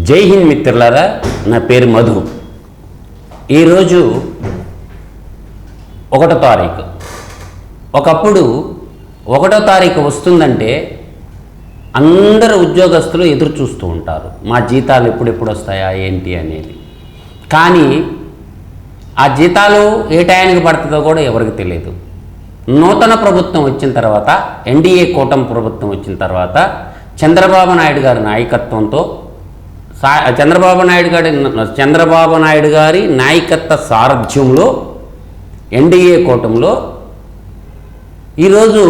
జై హింద్ మిత్రులారా, నా పేరు మధు. ఈరోజు 1వ తారీఖు. ఒకప్పుడు 1వ తారీఖు వస్తుందంటే అందరు ఉద్యోగస్తులు ఎదురు చూస్తూ ఉంటారు, మా జీతాలు ఎప్పుడెప్పుడు వస్తాయా ఏంటి అనేది. కానీ ఆ జీతాలు ఏ టైంకి పడుతుందో కూడా ఎవరికి తెలియదు. నూతన ప్రభుత్వం వచ్చిన తర్వాత, ఎన్డీఏ కూటమి ప్రభుత్వం వచ్చిన తర్వాత చంద్రబాబు నాయుడు గారి నాయకత్వంతో చంద్రబాబు నాయుడు గారి నాయకత్వ సారథ్యంలో ఎన్డీఏ కూటమిలో ఈరోజు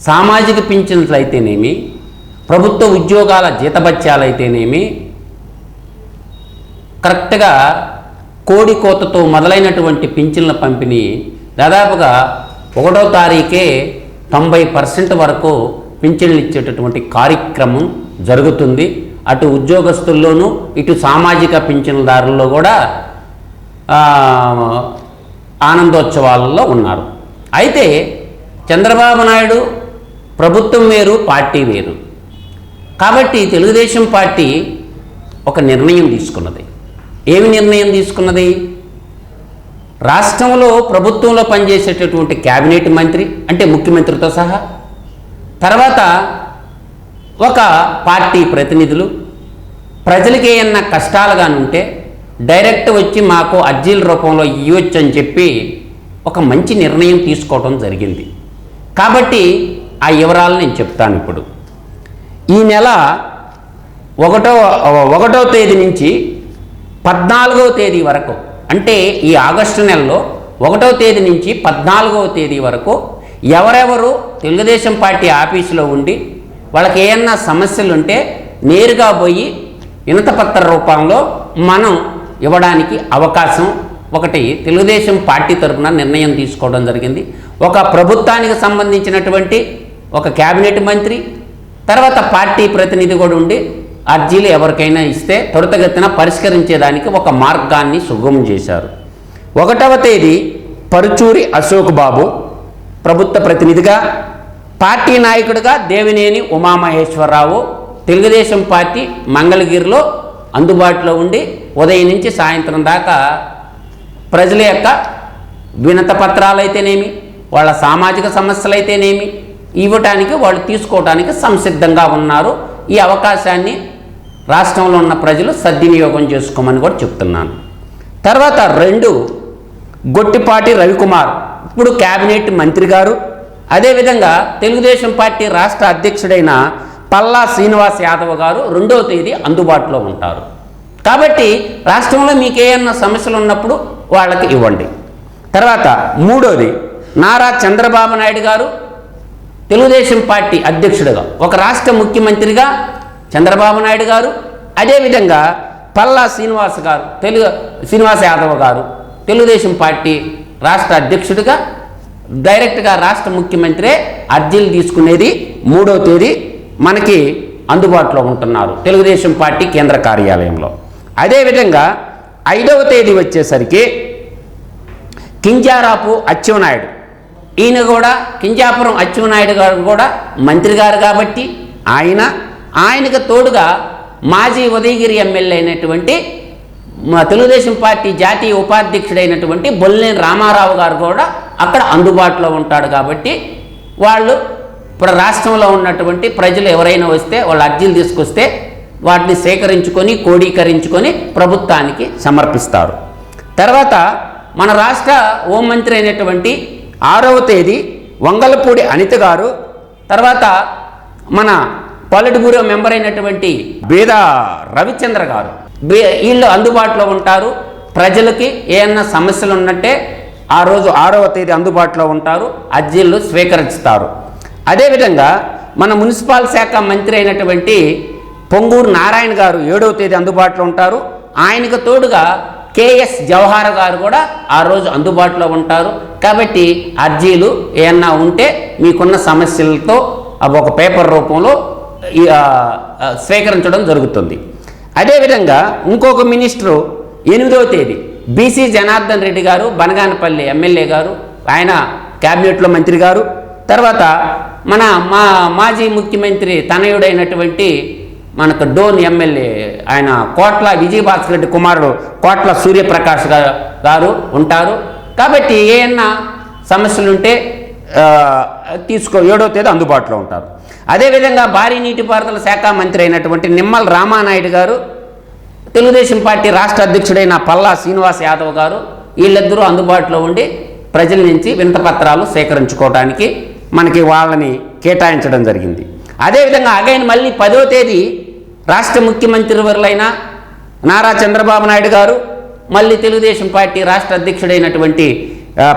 సామాజిక పింఛన్లు అయితేనేమి, ప్రభుత్వ ఉద్యోగాల జీతభత్యాలు అయితేనేమి, కరెక్ట్గా కోడి కోతతో మొదలైనటువంటి పింఛన్ల పంపిణీ దాదాపుగా 1వ తారీఖే 90% వరకు పింఛన్లు ఇచ్చేటటువంటి కార్యక్రమం జరుగుతుంది. అటు ఉద్యోగస్తుల్లోనూ ఇటు సామాజిక పింఛన్దారుల్లో కూడా ఆనందోత్సవాలలో ఉన్నారు. అయితే చంద్రబాబు నాయుడు ప్రభుత్వం వేరు, పార్టీ వేరు. కాబట్టి తెలుగుదేశం పార్టీ ఒక నిర్ణయం తీసుకున్నది. ఏమి నిర్ణయం తీసుకున్నది? రాష్ట్రంలో ప్రభుత్వంలో పనిచేసేటటువంటి క్యాబినెట్ మంత్రి అంటే ముఖ్యమంత్రితో సహా, తర్వాత ఒక పార్టీ ప్రతినిధులు ప్రజలకి ఏమన్నా కష్టాలుగానుంటే డైరెక్ట్ వచ్చి మాకు అర్జీల రూపంలో ఇవ్వచ్చు అని చెప్పి ఒక మంచి నిర్ణయం తీసుకోవడం జరిగింది. కాబట్టి ఆ వివరాలు నేను చెప్తాను ఇప్పుడు. ఈ నెల 1వ తేదీ నుంచి 14వ తేదీ వరకు, అంటే ఈ ఆగస్టు నెలలో 1వ తేదీ నుంచి 14వ తేదీ వరకు ఎవరెవరు తెలుగుదేశం పార్టీ ఆఫీసులో ఉండి వాళ్ళకి ఏమన్నా సమస్యలు ఉంటే నేరుగా పోయి వినతిపత్ర రూపంలో మనం ఇవ్వడానికి అవకాశం ఒకటి తెలుగుదేశం పార్టీ తరఫున నిర్ణయం తీసుకోవడం జరిగింది. ఒక ప్రభుత్వానికి సంబంధించినటువంటి ఒక క్యాబినెట్ మంత్రి, తర్వాత పార్టీ ప్రతినిధి కూడా ఉండి అర్జీలు ఎవరికైనా ఇస్తే త్వరితగతిన పరిష్కరించేదానికి ఒక మార్గాన్ని సుగమం చేశారు. 1వ తేదీ పరుచూరి అశోక్ బాబు ప్రభుత్వ ప్రతినిధిగా, పార్టీ నాయకుడిగా దేవినేని ఉమామహేశ్వరరావు తెలుగుదేశం పార్టీ మంగళగిరిలో అందుబాటులో ఉండి ఉదయం నుంచి సాయంత్రం దాకా ప్రజల యొక్క వినతి పత్రాలు అయితేనేమి, వాళ్ళ సామాజిక సమస్యలు అయితేనేమి ఇవ్వటానికి వాళ్ళు తీసుకోవడానికి సంసిద్ధంగా ఉన్నారు. ఈ అవకాశాన్ని రాష్ట్రంలో ఉన్న ప్రజలు సద్వినియోగం చేసుకోమని కూడా చెప్తున్నాను. తర్వాత 2 గొట్టిపాటి రవికుమార్ ఇప్పుడు క్యాబినెట్ మంత్రి గారు, అదేవిధంగా తెలుగుదేశం పార్టీ రాష్ట్ర అధ్యక్షుడైన పల్లా శ్రీనివాస్ యాదవ్ గారు 2వ తేదీ అందుబాటులో ఉంటారు. కాబట్టి రాష్ట్రంలో మీకు ఏమన్నా సమస్యలు ఉన్నప్పుడు వాళ్ళకి ఇవ్వండి. తర్వాత 3వది నారా చంద్రబాబు నాయుడు గారు తెలుగుదేశం పార్టీ అధ్యక్షుడిగా, ఒక రాష్ట్ర ముఖ్యమంత్రిగా చంద్రబాబు నాయుడు గారు, అదేవిధంగా పల్లా శ్రీనివాస్ యాదవ్ గారు తెలుగుదేశం పార్టీ రాష్ట్ర అధ్యక్షుడిగా డైరెక్ట్గా రాష్ట్ర ముఖ్యమంత్రే అర్జీలు తీసుకునేది 3వ తేదీ మనకి అందుబాటులో ఉంటున్నారు తెలుగుదేశం పార్టీ కేంద్ర కార్యాలయంలో. అదేవిధంగా 5వ తేదీ వచ్చేసరికి కింజారాపు అచ్చెన్నాయుడు, ఈయన కూడా కింజాపురం అచ్చెన్నాయుడు గారు కూడా మంత్రి గారు కాబట్టి ఆయనకు తోడుగా మాజీ ఉదయగిరి ఎమ్మెల్యే అయినటువంటి తెలుగుదేశం పార్టీ జాతీయ ఉపాధ్యక్షుడైనటువంటి బొల్లేని రామారావు గారు కూడా అక్కడ అందుబాటులో ఉంటాడు. కాబట్టి వాళ్ళు ఇప్పుడు రాష్ట్రంలో ఉన్నటువంటి ప్రజలు ఎవరైనా వస్తే వాళ్ళ అర్జీలు తీసుకొస్తే వాటిని సేకరించుకొని క్రోడీకరించుకొని ప్రభుత్వానికి సమర్పిస్తారు. తర్వాత మన రాష్ట్ర హోంమంత్రి అయినటువంటి 6వ తేదీ వంగలపూడి అనిత గారు, తర్వాత మన పాలిట్ బ్యూరో మెంబర్ అయినటువంటి బేద రవిచంద్ర గారు, వీళ్ళు అందుబాటులో ఉంటారు. ప్రజలకి ఏమన్నా సమస్యలు ఉన్నట్టే ఆ రోజు 6వ తేదీ అందుబాటులో ఉంటారు, అర్జీలు స్వీకరిస్తారు. అదేవిధంగా మన మున్సిపల్ శాఖ మంత్రి అయినటువంటి పొంగూరు నారాయణ గారు 7వ తేదీ అందుబాటులో ఉంటారు. ఆయనకు తోడుగా కేఎస్ జవహర్ గారు కూడా ఆ రోజు అందుబాటులో ఉంటారు. కాబట్టి అర్జీలు ఏమన్నా ఉంటే మీకున్న సమస్యలతో ఒక పేపర్ రూపంలో స్వీకరించడం జరుగుతుంది. అదేవిధంగా ఇంకొక మినిస్టరు 8వ తేదీ బీసీ జనార్దన్ రెడ్డి గారు బనగానపల్లి ఎమ్మెల్యే గారు, ఆయన క్యాబినెట్లో మంత్రి గారు. తర్వాత మన మాజీ ముఖ్యమంత్రి తనయుడైనటువంటి మనకు డోన్ ఎమ్మెల్యే ఆయన కోట్ల విజయభాస్కర్ రెడ్డి కుమారుడు కోట్ల సూర్యప్రకాష్ గారు ఉంటారు. కాబట్టి ఏమన్నా సమస్యలుంటే తీసుకో 7వ తేదీ అందుబాటులో ఉంటారు. అదేవిధంగా భారీ నీటిపారుదల శాఖ మంత్రి అయినటువంటి నిమ్మల రామానాయుడు గారు, తెలుగుదేశం పార్టీ రాష్ట్ర అధ్యక్షుడైన పల్లా శ్రీనివాస్ యాదవ్ గారు వీళ్ళిద్దరూ అందుబాటులో ఉండి ప్రజల నుంచి వినతిపత్రాలు సేకరించుకోవడానికి మనకి వాళ్ళని కేటాయించడం జరిగింది. అదేవిధంగా అగైన్ మళ్ళీ 10వ తేదీ రాష్ట్ర ముఖ్యమంత్రి వర్యులైన నారా చంద్రబాబు నాయుడు గారు, మళ్ళీ తెలుగుదేశం పార్టీ రాష్ట్ర అధ్యక్షుడైనటువంటి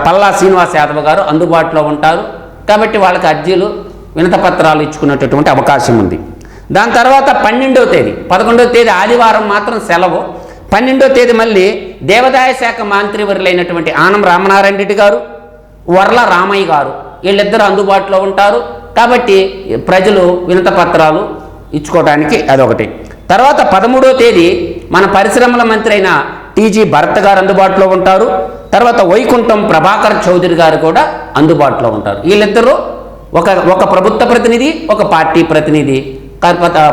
పల్లా శ్రీనివాస్ యాదవ్ గారు అందుబాటులో ఉంటారు. కాబట్టి వాళ్ళకి అర్జీలు వినతిపత్రాలు ఇచ్చుకునేటటువంటి అవకాశం ఉంది. దాని తర్వాత 12వ తేదీ 11వ తేదీ ఆదివారం మాత్రం సెలవు. 12వ తేదీ మళ్ళీ దేవాదాయ శాఖ మంత్రివర్యులైనటువంటి ఆనం రామనారాయణ రెడ్డి గారు, వర్ల రామయ్య గారు వీళ్ళిద్దరూ అందుబాటులో ఉంటారు. కాబట్టి ప్రజలు వినతిపత్రాలు ఇచ్చుకోవడానికి అదొకటి. తర్వాత 13వ తేదీ మన పరిశ్రమల మంత్రి అయిన టీజీ భరత్ గారు అందుబాటులో ఉంటారు. తర్వాత వైకుంఠం ప్రభాకర్ చౌదరి గారు కూడా అందుబాటులో ఉంటారు. వీళ్ళిద్దరూ ఒక ప్రభుత్వ ప్రతినిధి, ఒక పార్టీ ప్రతినిధి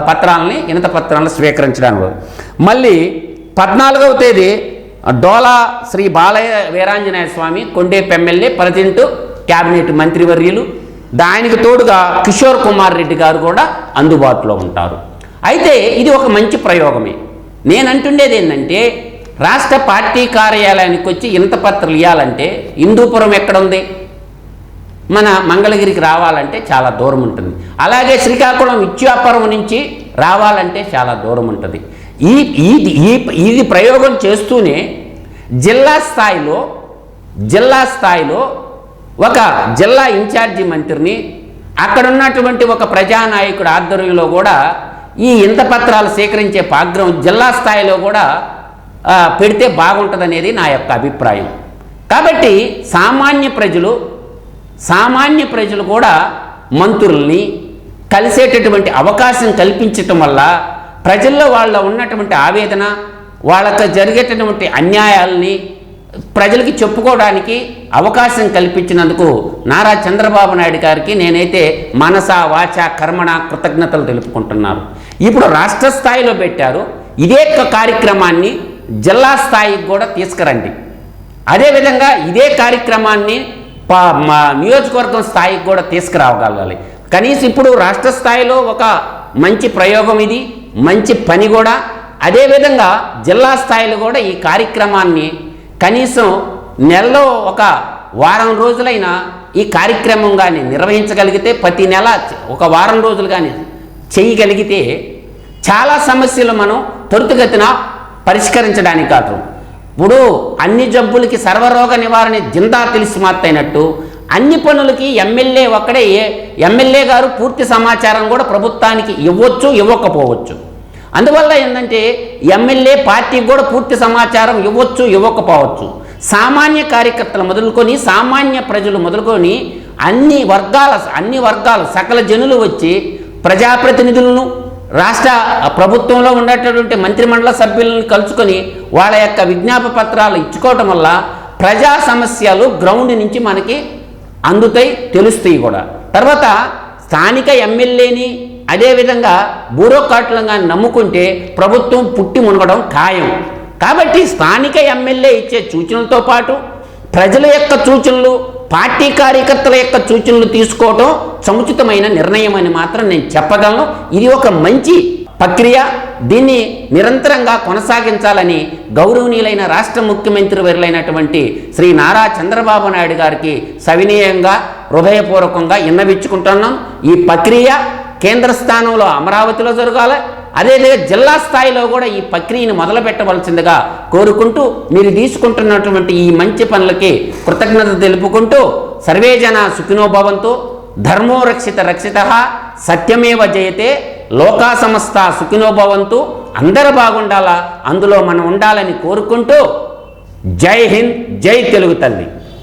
పత్రాలని వినతిపత్రాలను స్వీకరించడానికి. మళ్ళీ 14వ తేదీ డోలా శ్రీ బాలయ్య వీరాంజనేయ స్వామి కొండేపు ఎమ్మెల్యే ప్రజెంట్ క్యాబినెట్ మంత్రివర్యులు, దానికి తోడుగా కిషోర్ కుమార్ రెడ్డి గారు కూడా అందుబాటులో ఉంటారు. అయితే ఇది ఒక మంచి ప్రయోగమే. నేను అంటుండేది ఏంటంటే, రాష్ట్ర పార్టీ కార్యాలయానికి వచ్చి వినతిపత్రాలు ఇవ్వాలంటే హిందూపురం ఎక్కడుంది, మన మంగళగిరికి రావాలంటే చాలా దూరం ఉంటుంది. అలాగే శ్రీకాకుళం ఇచ్చాపురం నుంచి రావాలంటే చాలా దూరం ఉంటుంది. ఇది ప్రయోగం చేస్తూనే జిల్లా స్థాయిలో ఒక జిల్లా ఇన్ఛార్జి మంత్రిని అక్కడ ఉన్నటువంటి ఒక ప్రజానాయకుడు ఆధ్వర్యంలో కూడా ఈ వినతిపత్రాలు సేకరించే పాగ్రం జిల్లా స్థాయిలో కూడా పెడితే బాగుంటుందనేది నా యొక్క అభిప్రాయం. కాబట్టి సామాన్య ప్రజలు కూడా మంత్రుల్ని కలిసేటటువంటి అవకాశం కల్పించటం వల్ల ప్రజల్లో వాళ్ళ ఉన్నటువంటి ఆవేదన, వాళ్ళకు జరిగేటటువంటి అన్యాయాలని ప్రజలకి చెప్పుకోవడానికి అవకాశం కల్పించినందుకు నారా చంద్రబాబు నాయుడు గారికి నేనైతే మనస వాచ కర్మణ కృతజ్ఞతలు తెలుపుకుంటున్నాను. ఇప్పుడు రాష్ట్ర స్థాయిలో పెట్టారు, ఇదే కార్యక్రమాన్ని జిల్లా స్థాయికి కూడా తీసుకురండి. అదేవిధంగా ఇదే కార్యక్రమాన్ని నియోజకవర్గం స్థాయికి కూడా తీసుకురాగలగాలి. కనీసం ఇప్పుడు రాష్ట్ర స్థాయిలో ఒక మంచి ప్రయోగం, ఇది మంచి పని కూడా. అదేవిధంగా జిల్లా స్థాయిలో కూడా ఈ కార్యక్రమాన్ని కనీసం నెలలో ఒక వారం రోజులైనా ఈ కార్యక్రమం కానీ నిర్వహించగలిగితే, ప్రతి నెల ఒక వారం రోజులు కానీ చేయగలిగితే చాలా సమస్యలు మనం త్వరితగతిన పరిష్కరించడానికి కాదు. ఇప్పుడు అన్ని జబ్బులకి సర్వరోగ నివారణ జిందా తెలిసి మాత్రైనట్టు అన్ని పనులకి ఎమ్మెల్యే గారు పూర్తి సమాచారం కూడా ప్రభుత్వానికి ఇవ్వచ్చు, ఇవ్వకపోవచ్చు. అందువల్ల ఏంటంటే ఎమ్మెల్యే పార్టీకి కూడా పూర్తి సమాచారం ఇవ్వచ్చు, ఇవ్వకపోవచ్చు. సామాన్య కార్యకర్తలు మొదలుకొని సామాన్య ప్రజలు మొదలుకొని అన్ని వర్గాలు సకల జనులు వచ్చి ప్రజాప్రతినిధులను, రాష్ట్ర ప్రభుత్వంలో ఉండేటటువంటి మంత్రిమండల సభ్యులను కలుసుకొని వాళ్ళ యొక్క విజ్ఞాపన పత్రాలు ఇచ్చుకోవటం వల్ల ప్రజా సమస్యలు గ్రౌండ్ నుంచి మనకి అందుతాయి, తెలుస్తాయి కూడా. తర్వాత స్థానిక ఎమ్మెల్యేని అదేవిధంగా బ్యూరోక్రాట్లుగా నమ్ముకుంటే ప్రభుత్వం పుట్టి మునగడం ఖాయం. కాబట్టి స్థానిక ఎమ్మెల్యే ఇచ్చే సూచనలతో పాటు ప్రజల యొక్క సూచనలు, పార్టీ కార్యకర్తల యొక్క సూచనలు తీసుకోవడం సముచితమైన నిర్ణయం అని మాత్రం నేను చెప్పగలను. ఇది ఒక మంచి ప్రక్రియ. దీన్ని నిరంతరంగా కొనసాగించాలని గౌరవనీయులైన రాష్ట్ర ముఖ్యమంత్రి వర్యులైనటువంటి శ్రీ నారా చంద్రబాబు నాయుడు గారికి సవినయంగా హృదయపూర్వకంగా విన్నవించుకుంటున్నాం. ఈ ప్రక్రియ కేంద్ర స్థానంలో అమరావతిలో జరగాలి. అదేవిధంగా జిల్లా స్థాయిలో కూడా ఈ ప్రక్రియను మొదలు పెట్టవలసిందిగా కోరుకుంటూ, మీరు తీసుకుంటున్నటువంటి ఈ మంచి పనులకి కృతజ్ఞత తెలుపుకుంటూ, సర్వే జన సుఖినో భవంతు, ధర్మో రక్షితః, సత్యమేవ జయతే, లోకా సమస్త సుఖినో భవంతు. అందరూ బాగుండాలా, అందులో మనం ఉండాలని కోరుకుంటూ, జై హింద్, జై తెలుగు తల్లి.